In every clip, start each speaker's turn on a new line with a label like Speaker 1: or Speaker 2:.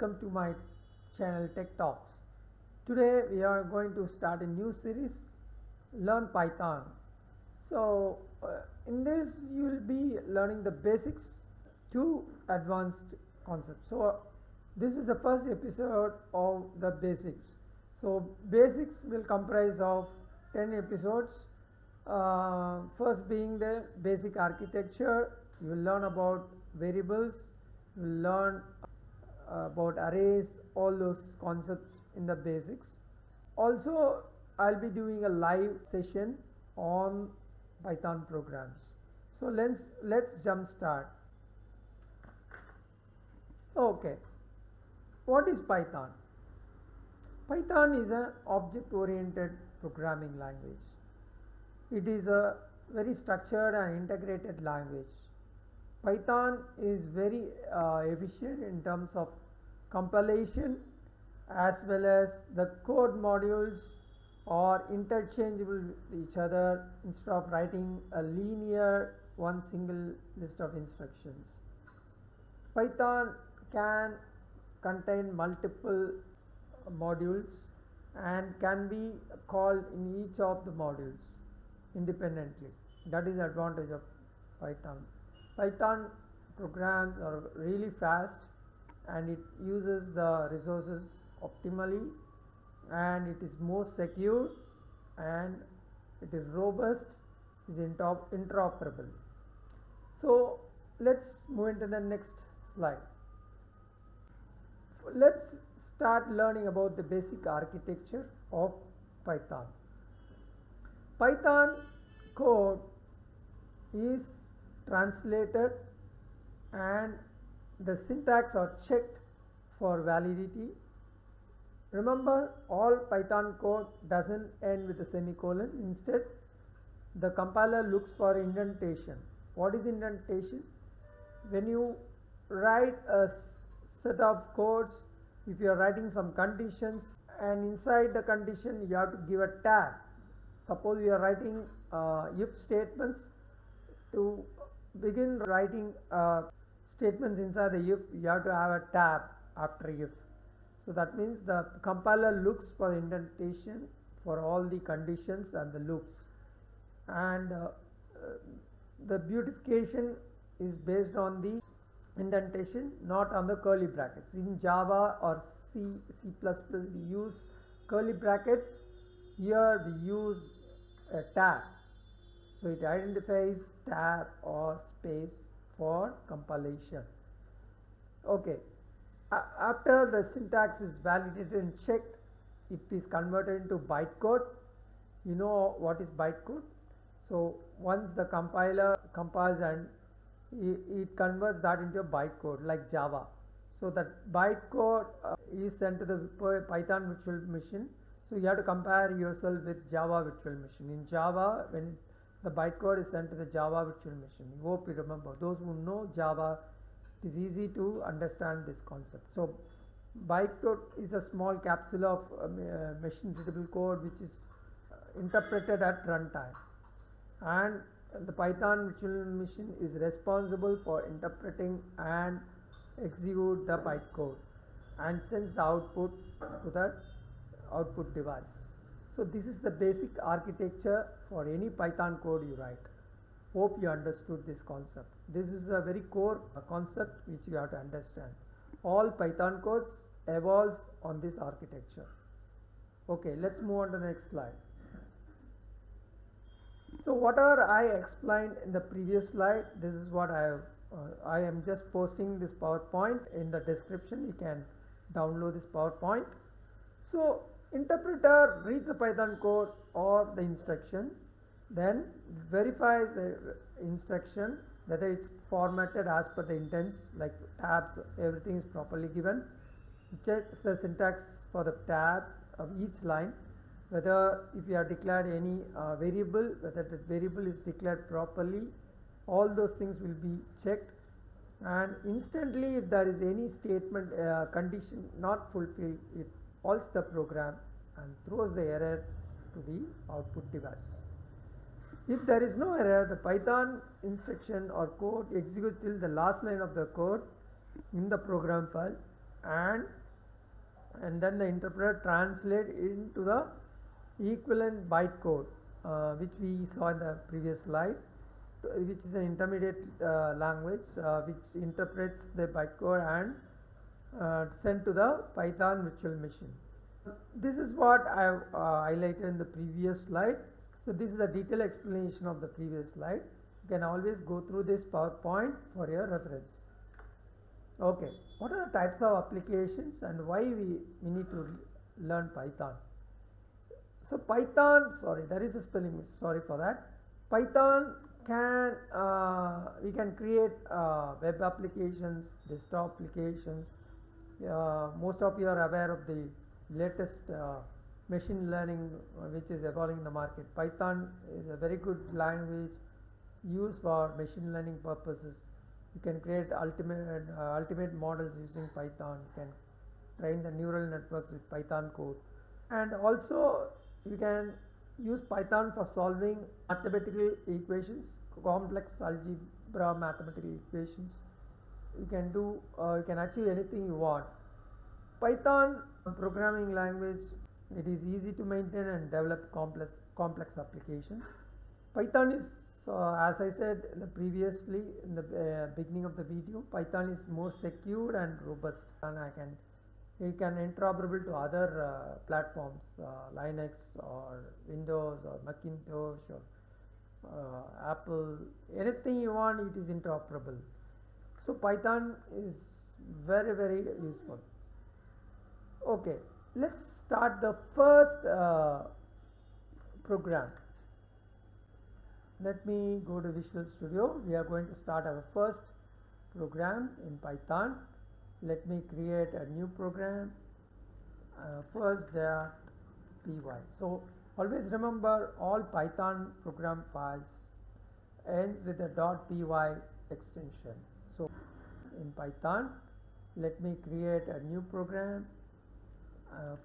Speaker 1: welcome to my channel Tech Talks. Today we are going to start a new series, Learn Python. So in this you will be learning the basics to advanced concepts. So this is the first episode of the basics. So basics will comprise of 10 episodes. First being the basic architecture, you will learn about variables, you will learn about arrays, all those concepts in the basics. Also, I'll be doing a live session on Python programs. So let's jump start. Okay, what is Python? Python is an object-oriented programming language. It is a very structured and integrated language. Python is very efficient in terms of compilation, as well as the code modules are interchangeable with each other instead of writing a linear one single list of instructions. Python can contain multiple modules and can be called in each of the modules independently. That is the advantage of Python. Python programs are really fast and it uses the resources optimally, and it is more secure, and it is robust, is interoperable. So let's move into the next slide. Let's start learning about the basic architecture of Python. Python code is translated and the syntax are checked for validity. Remember, all Python code doesn't end with a semicolon. Instead, the compiler looks for indentation. What is indentation? When you write a set of codes, if you are writing some conditions and inside the condition you have to give a tab. Suppose you are writing if statements. To begin writing statements inside the if, you have to have a tab after if. So that means the compiler looks for indentation for all the conditions and the loops, and the beautification is based on the indentation, not on the curly brackets. In Java or C++, we use curly brackets. Here we use a tab. So it identifies tab or space for compilation. Okay. After the syntax is validated and checked, it is converted into bytecode. You know what is bytecode? So once the compiler compiles and it converts that into a bytecode like Java. So that bytecode is sent to the Python virtual machine. So you have to compare yourself with Java virtual machine. In Java, when the bytecode is sent to the Java virtual machine. I hope you remember. Those who know Java, it is easy to understand this concept. So bytecode is a small capsule of machine readable code which is interpreted at runtime, and the Python virtual machine is responsible for interpreting and execute the bytecode and sends the output to the output device. So this is the basic architecture for any Python code you write. Hope you understood this concept. This is a very core concept which you have to understand. All Python codes evolves on this architecture. Okay, let's move on to the next slide. So whatever I explained in the previous slide, this is what I am just posting this PowerPoint in the description. You can download this PowerPoint. So interpreter reads the Python code or the instruction, then verifies the instruction whether it's formatted as per the intents, like tabs, everything is properly given. It checks the syntax for the tabs of each line, whether if you have declared any variable, whether that variable is declared properly. All those things will be checked, and instantly if there is any statement condition not fulfilled, it halts the program and throws the error to the output device. If there is no error, the Python instruction or code executes till the last line of the code in the program file, and then the interpreter translate into the equivalent bytecode, which we saw in the previous slide, which is an intermediate language which interprets the bytecode and sent to the Python virtual machine. This is what I have highlighted in the previous slide. So this is the detailed explanation of the previous slide. You can always go through this PowerPoint for your reference. Okay, what are the types of applications and why we need to learn Python? So Python, sorry, there is a spelling miss, sorry for that. Python can, we can create web applications, desktop applications. Most of you are aware of the latest machine learning which is evolving in the market. Python is a very good language used for machine learning purposes. You can create ultimate models using Python. You can train the neural networks with Python code, and also you can use Python for solving mathematical equations, complex algebra mathematical equations. You can do, you can achieve anything you want. Python programming language, it is easy to maintain and develop complex applications. Python is, as I said previously in the beginning of the video, Python is more secure and robust, and it can interoperable to other platforms, Linux or Windows or Macintosh or Apple, anything you want, it is interoperable. So Python is very, very useful. Okay, let's start the first program. Let me go to Visual Studio. We are going to start our first program in Python. Let me create a new program, first.py. So always remember, all Python program files ends with a .py extension. So in Python, let me create a new program,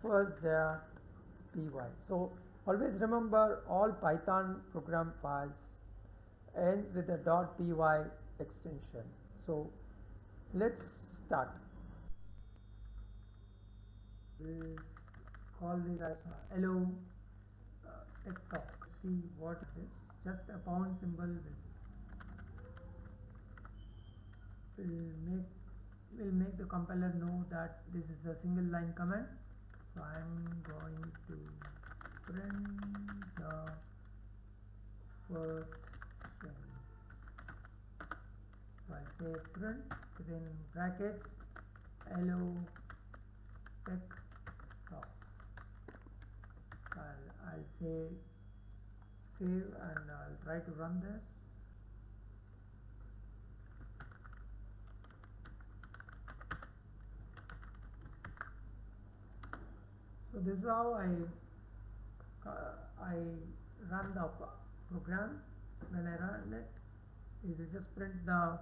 Speaker 1: first.py. So always remember, all Python program files ends with a .py extension. So let's start. We'll call this as hello tech talk. See what it is. Just a pound symbol will make the compiler know that this is a single line command. So I'm going to print the first string. So I'll say print within brackets hello tech talks. I'll say save and I'll try to run this. So this is how I run the program. When I run it, it will just print the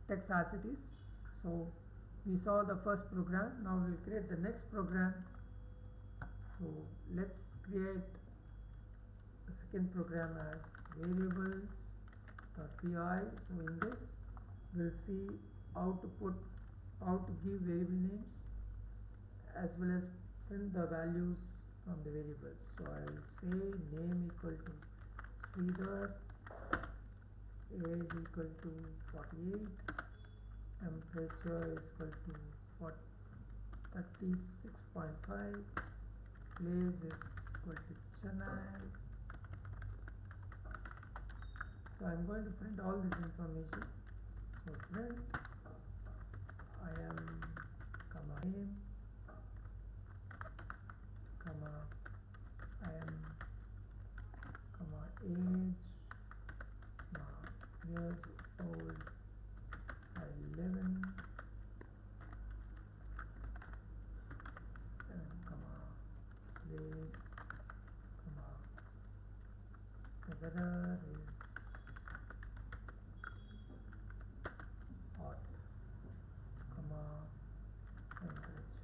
Speaker 1: text as it is. So we saw the first program. Now we'll create the next program. So let's create the second program as variables.py. So in this, we'll see how to give variable names as well as print the values from the variables. So I'll say name equal to Sridhar, age equal to 48, temperature is equal to 36.5, place is equal to Chennai. So I'm going to print all this information. So print I am comma name comma I am comma age years old 11 and comma place comma the weather is hot comma temperature.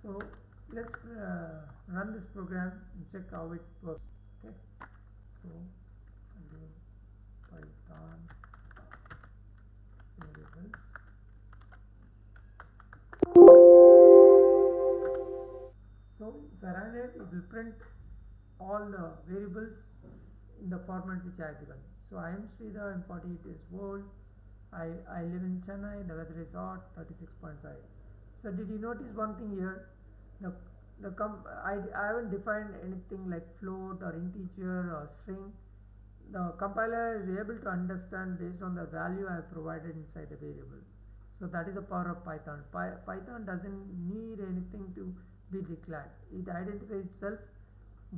Speaker 1: So let's run this program and check how it works. Okay, so I'll do Python variables. So if I run it, it will print all the variables in the format which I have given. So I am Sridhar, I am 48 years old. I live in Chennai, the weather is hot, 36.5. So did you notice one thing here? The I haven't defined anything like float or integer or string. The compiler is able to understand based on the value I have provided inside the variable. So that is the power of Python. Python doesn't need anything to be declared. It identifies itself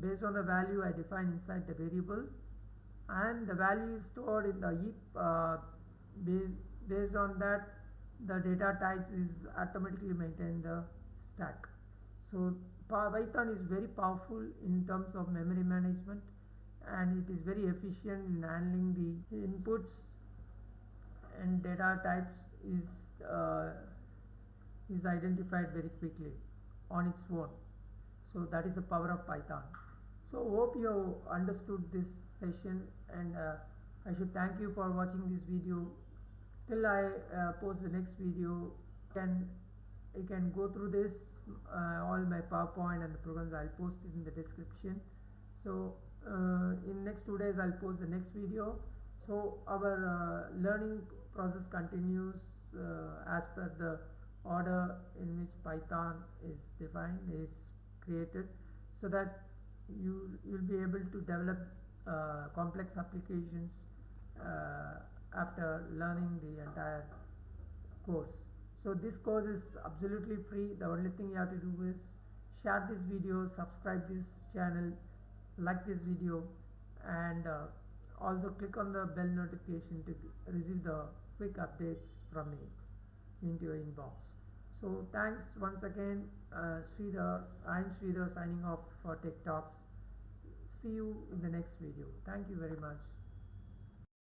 Speaker 1: based on the value I define inside the variable, and the value is stored in the heap. Based on that, the data type is automatically maintained in the stack. So Python is very powerful in terms of memory management, and it is very efficient in handling the inputs and data types is identified very quickly on its own. So that is the power of Python. So hope you understood this session, and I should thank you for watching this video. Till I post the next video, you can go through this, all my PowerPoint and the programs. I'll post it in the description. So in next 2 days I'll post the next video. So our learning process continues as per the order in which Python is defined, is created, so that you will be able to develop complex applications after learning the entire course. So this course is absolutely free. The only thing you have to do is share this video, subscribe this channel, like this video, and also click on the bell notification to receive the quick updates from me into your inbox. So thanks once again, Sridhar. I'm Sridhar signing off for Tech Talks. See you in the next video. Thank you very much.